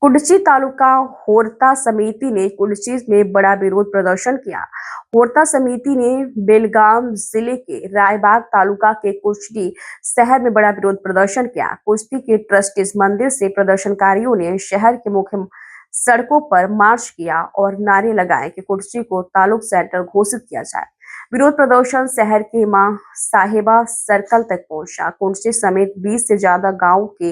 कुडची तालुका होरता समिति ने कुडची में बड़ा विरोध प्रदर्शन किया। होरता समिति ने बेलगाम जिले के रायबाग तालुका के कुश्ती शहर में बड़ा विरोध प्रदर्शन किया। कुश्ती के ट्रस्टीज मंदिर से प्रदर्शनकारियों ने शहर के मुख्य सड़कों पर मार्च किया और नारे लगाए कि कुडची को तालुक सेंटर घोषित किया जाए। विरोध प्रदर्शन शहर के मां साहिबा सर्कल तक पहुंचा। कुडची समेत 20 से ज्यादा गांव के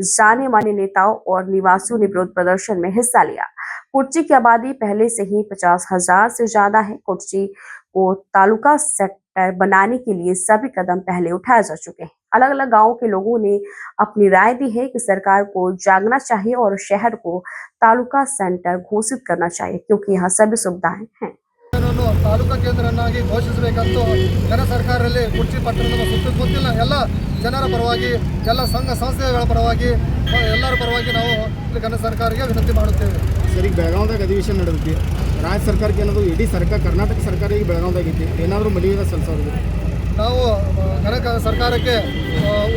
जाने माने नेताओं और निवासियों ने विरोध प्रदर्शन में हिस्सा लिया। कुडची की आबादी पहले से ही 50,000 से ज्यादा है। कुडची को तालुका सेक्टर बनाने के लिए सभी कदम पहले उठाए जा चुके हैं। अलग अलग गांवों के लोगों ने अपनी राय दी है कि सरकार को जागना चाहिए और शहर को तालुका सेंटर घोषित करना चाहिए, क्योंकि यहाँ सभी सुविधाएं हैं। ತಾಲೂಕಾ ಕೇಂದ್ರವನ್ನಾಗಿ ಘೋಷಿಸಬೇಕಂತ ಜನ ಸರ್ಕಾರದಲ್ಲಿ ಕುಡ್ಚಿ ಪಟ್ಟಣದ ಸುತ್ತಮುತ್ತಲಿನ ಎಲ್ಲ ಜನರ ಪರವಾಗಿ, ಎಲ್ಲ ಸಂಘ ಸಂಸ್ಥೆಗಳ ಪರವಾಗಿ, ಎಲ್ಲರ ಪರವಾಗಿ ನಾವು ಘನ ಸರ್ಕಾರಕ್ಕೆ ವಿನಂತಿ ಮಾಡುತ್ತೇವೆ. ಸರ್, ಈಗ ಬೆಳಗಾವಿದಾಗ ಅಧಿವೇಶನ ನಡೆದೈತಿ. ರಾಜ್ಯ ಸರ್ಕಾರಕ್ಕೆ ಏನದು ಇಡೀ ಸರ್ಕಾರ ಕರ್ನಾಟಕ ಸರ್ಕಾರ ಈಗ ಬೆಳಗಾವಿದಾಗೈತಿ. ಏನಾದರೂ ಮನವಿದ ಸಲ್ಲಿಸೋದು ನಾವು ಘನ ಸರ್ಕಾರಕ್ಕೆ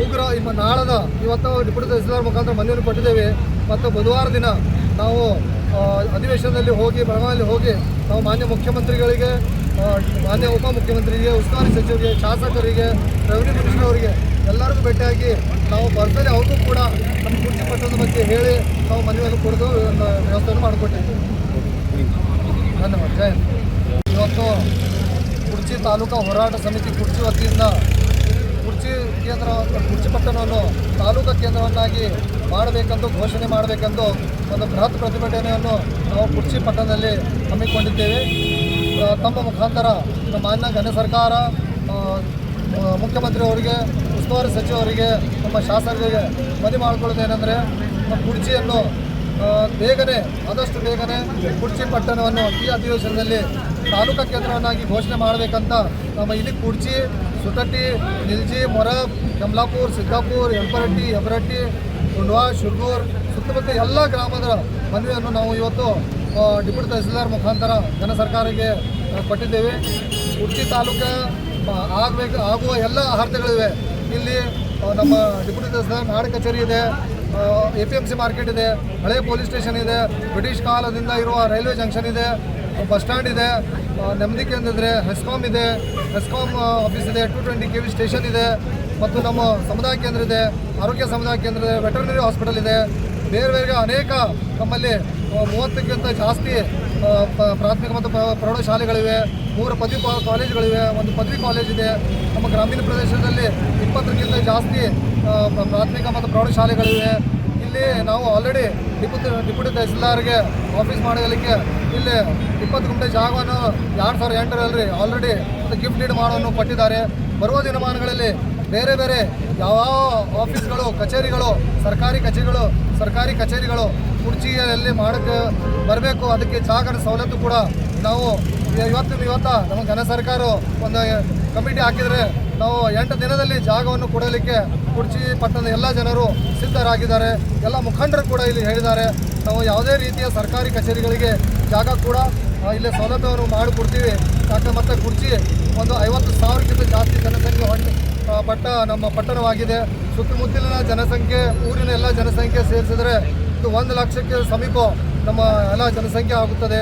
ಉಗ್ರ ನಾಳದ ಇವತ್ತು ಡಿಪ್ಯೂಟಿ ತಹಸೀಲ್ದಾರ್ ಮುಖಾಂತರ ಮನವಿಯನ್ನು ಕೊಟ್ಟಿದ್ದೇವೆ. ಮತ್ತು ಬುಧವಾರ ದಿನ ನಾವು ಅಧಿವೇಶನದಲ್ಲಿ ಹೋಗಿ ಬೆಳಗಾವಿಯಲ್ಲಿ ಹೋಗಿ ನಾವು ಮಾನ್ಯ ಮುಖ್ಯಮಂತ್ರಿಗಳಿಗೆ, ಮಾನ್ಯ ಉಪಮುಖ್ಯಮಂತ್ರಿಗೆ, ಉಸ್ತುವಾರಿ ಸಚಿವರಿಗೆ, ಶಾಸಕರಿಗೆ, ರೆವಿನ್ಯೂ ಮಿನಿಸ್ಟರ್ ಅವರಿಗೆ ಎಲ್ಲರಿಗೂ ಭೇಟಿಯಾಗಿ ನಾವು ಪರ್ಸನಲಿ ಅವ್ರಿಗೂ ಕೂಡ ನಮ್ಮ ಕುಡ್ಚಿ ಪಟ್ಟಣದ ಬಗ್ಗೆ ಹೇಳಿ ನಾವು ಮನವಿಯನ್ನು ಕೊಡೋದು ವ್ಯವಸ್ಥೆಯನ್ನು ಮಾಡಿಕೊಟ್ಟಿದ್ದೀವಿ. ಧನ್ಯವಾದ. ಜಯ ಹಿಂದ್. ಇವತ್ತು ಕುಡ್ಚಿ ತಾಲೂಕಾ ಹೋರಾಟ ಸಮಿತಿ ಕುಡ್ಚಿ ವತಿಯಿಂದ ಕುಡ್ಚಿ ಪಟ್ಟಣವನ್ನು ತಾಲೂಕಾ ಕೇಂದ್ರವನ್ನಾಗಿ ಮಾಡಬೇಕೆಂದು ಘೋಷಣೆ ಮಾಡಬೇಕೆಂದು ಒಂದು ಬೃಹತ್ ಪ್ರತಿಭಟನೆಯನ್ನು ನಾವು ಕುಡ್ಚಿ ಪಟ್ಟಣದಲ್ಲಿ ಹಮ್ಮಿಕೊಂಡಿದ್ದೇವೆ. ತಮ್ಮ ಮುಖಾಂತರ ನಮ್ಮ ಮಾನ್ಯ ಘನ ಸರ್ಕಾರ, ಮುಖ್ಯಮಂತ್ರಿ ಅವರಿಗೆ, ಉಸ್ತುವಾರಿ ಸಚಿವರಿಗೆ, ನಮ್ಮ ಶಾಸಕರಿಗೆ ಮನವಿ ಮಾಡಿಕೊಳ್ಳೋದೇನೆಂದರೆ ಕುಡ್ಚಿಯನ್ನು ಆದಷ್ಟು ಬೇಗನೆ ಕುಡ್ಚಿ ಪಟ್ಟಣವನ್ನು ಈ ಅಧಿವೇಶನದಲ್ಲಿ ತಾಲೂಕಾ ಕೇಂದ್ರವನ್ನಾಗಿ ಘೋಷಣೆ ಮಾಡಬೇಕಂತ ನಮ್ಮ ಇಲ್ಲಿ ಕುಡ್ಚಿ, ಸುತಟ್ಟಿ, ನಿಲ್ಜಿ, ಮೊರಬ್, ಕಮಲಾಪುರ್, ಸಿದ್ದಾಪುರ್, ಯಲ್ಪರಟ್ಟಿ, ಹೆಬರಟ್ಟಿ, ಕುಂಡ್ವಾ, ಶುರ್ಗೂರ್ ಸುತ್ತಮುತ್ತ ಎಲ್ಲ ಗ್ರಾಮದ ಮನವಿಯನ್ನು ನಾವು ಇವತ್ತು ಡಿಪ್ಯೂಟಿ ತಹಸೀಲ್ದಾರ್ ಮುಖಾಂತರ ಘನ ಸರ್ಕಾರಕ್ಕೆ ಕೊಟ್ಟಿದ್ದೇವೆ. ಕುಡ್ಚಿ ತಾಲೂಕು ಆಗುವ ಎಲ್ಲ ಅರ್ಹತೆಗಳಿವೆ. ಇಲ್ಲಿ ನಮ್ಮ ಡಿಪ್ಯೂಟಿ ತಹಸೀಲ್ದಾರ್ ನಾಡ ಕಚೇರಿ ಇದೆ, APMC ಮಾರ್ಕೆಟ್ ಇದೆ, ಹಳೆ ಪೊಲೀಸ್ ಸ್ಟೇಷನ್ ಇದೆ, ಬ್ರಿಟಿಷ್ ಕಾಲದಿಂದ ಇರುವ ರೈಲ್ವೆ ಜಂಕ್ಷನ್ ಇದೆ, ಬಸ್ ಸ್ಟ್ಯಾಂಡ್ ಇದೆ, ನೆಮ್ಮದಿ ಕೇಂದ್ರ ಇದೆ, ಹೆಸ್ಕಾಮ್ ಇದೆ, ಹೆಸ್ಕಾಮ್ ಆಫೀಸ್ ಇದೆ, 220 KV ಸ್ಟೇಷನ್ ಇದೆ, ಮತ್ತು ನಮ್ಮ ಸಮುದಾಯ ಕೇಂದ್ರ ಇದೆ, ಆರೋಗ್ಯ ಸಮುದಾಯ ಕೇಂದ್ರ ಇದೆ, ವೆಟರ್ನರಿ ಹಾಸ್ಪಿಟಲ್ ಇದೆ. ಬೇರೆ ಬೇರೆ ಅನೇಕ ನಮ್ಮಲ್ಲಿ 30ಕ್ಕಿಂತ ಜಾಸ್ತಿ ಪ್ರಾಥಮಿಕ ಮತ್ತು ಪ್ರೌಢಶಾಲೆಗಳಿವೆ, 3 ಪದವಿ ಕಾಲೇಜುಗಳಿವೆ, 1 ಪದವಿ ಕಾಲೇಜ್ ಇದೆ. ನಮ್ಮ ಗ್ರಾಮೀಣ ಪ್ರದೇಶದಲ್ಲಿ 20ಕ್ಕಿಂತ ಜಾಸ್ತಿ ಪ್ರಾಥಮಿಕ ಮತ್ತು ಪ್ರೌಢಶಾಲೆಗಳಿವೆ. ಇಲ್ಲಿ ನಾವು ಆಲ್ರೆಡಿ ಡಿಪ್ಯೂಟಿ ತಹಸೀಲ್ದಾರ್ಗೆ ಆಫೀಸ್ ಮಾಡೋದಕ್ಕೆ ಇಲ್ಲಿ 20 ಗುಂಟೆ ಜಾಗವನ್ನು 2008ರಲ್ಲಿ ಆಲ್ರೆಡಿ ಗಿಫ್ಟ್ ಡೀಡ್ ಮಾಡೋನ್ನು ಕೊಟ್ಟಿದ್ದಾರೆ. ಬರುವ ದಿನಮಾನಗಳಲ್ಲಿ ಬೇರೆ ಬೇರೆ ಯಾವ ಆಫೀಸ್ಗಳು, ಕಚೇರಿಗಳು, ಸರ್ಕಾರಿ ಕಚೇರಿಗಳು ಕುಡ್ಚಿಯಲ್ಲಿ ಮಾಡೋಕ್ಕೆ ಬರಬೇಕು. ಅದಕ್ಕೆ ಜಾಗದ ಸವಲತ್ತು ಕೂಡ ನಾವು ಇವತ್ತ ನಮ್ಮ ಘನ ಸರ್ಕಾರ ಒಂದು ಕಮಿಟಿ ಹಾಕಿದರೆ ನಾವು 8 ದಿನದಲ್ಲಿ ಜಾಗವನ್ನು ಕೊಡಲಿಕ್ಕೆ ಕುಡ್ಚಿ ಪಟ್ಟಣದ ಎಲ್ಲ ಜನರು ಸಿದ್ಧರಾಗಿದ್ದಾರೆ. ಎಲ್ಲ ಮುಖಂಡರು ಕೂಡ ಇಲ್ಲಿ ಹೇಳಿದ್ದಾರೆ, ನಾವು ಯಾವುದೇ ರೀತಿಯ ಸರ್ಕಾರಿ ಕಚೇರಿಗಳಿಗೆ ಜಾಗ ಕೂಡ ಇಲ್ಲಿ ಸೌಲಭ್ಯವನ್ನು ಮಾಡಿಕೊಡ್ತೀವಿ. ಯಾಕೆ ಮತ್ತು ಕುಡ್ಚಿ ಒಂದು 50,000ಕ್ಕಿಂತ ಜಾಸ್ತಿ ಜನಸಂಖ್ಯೆ ನಮ್ಮ ಪಟ್ಟಣವಾಗಿದೆ. ಸುತ್ತಮುತ್ತಲಿನ ಜನಸಂಖ್ಯೆ, ಊರಿನ ಎಲ್ಲ ಜನಸಂಖ್ಯೆ ಸೇರಿಸಿದರೆ ಇದು 1 ಲಕ್ಷಕ್ಕೆ ಸಮೀಪ ನಮ್ಮ ಎಲ್ಲ ಜನಸಂಖ್ಯೆ ಆಗುತ್ತದೆ.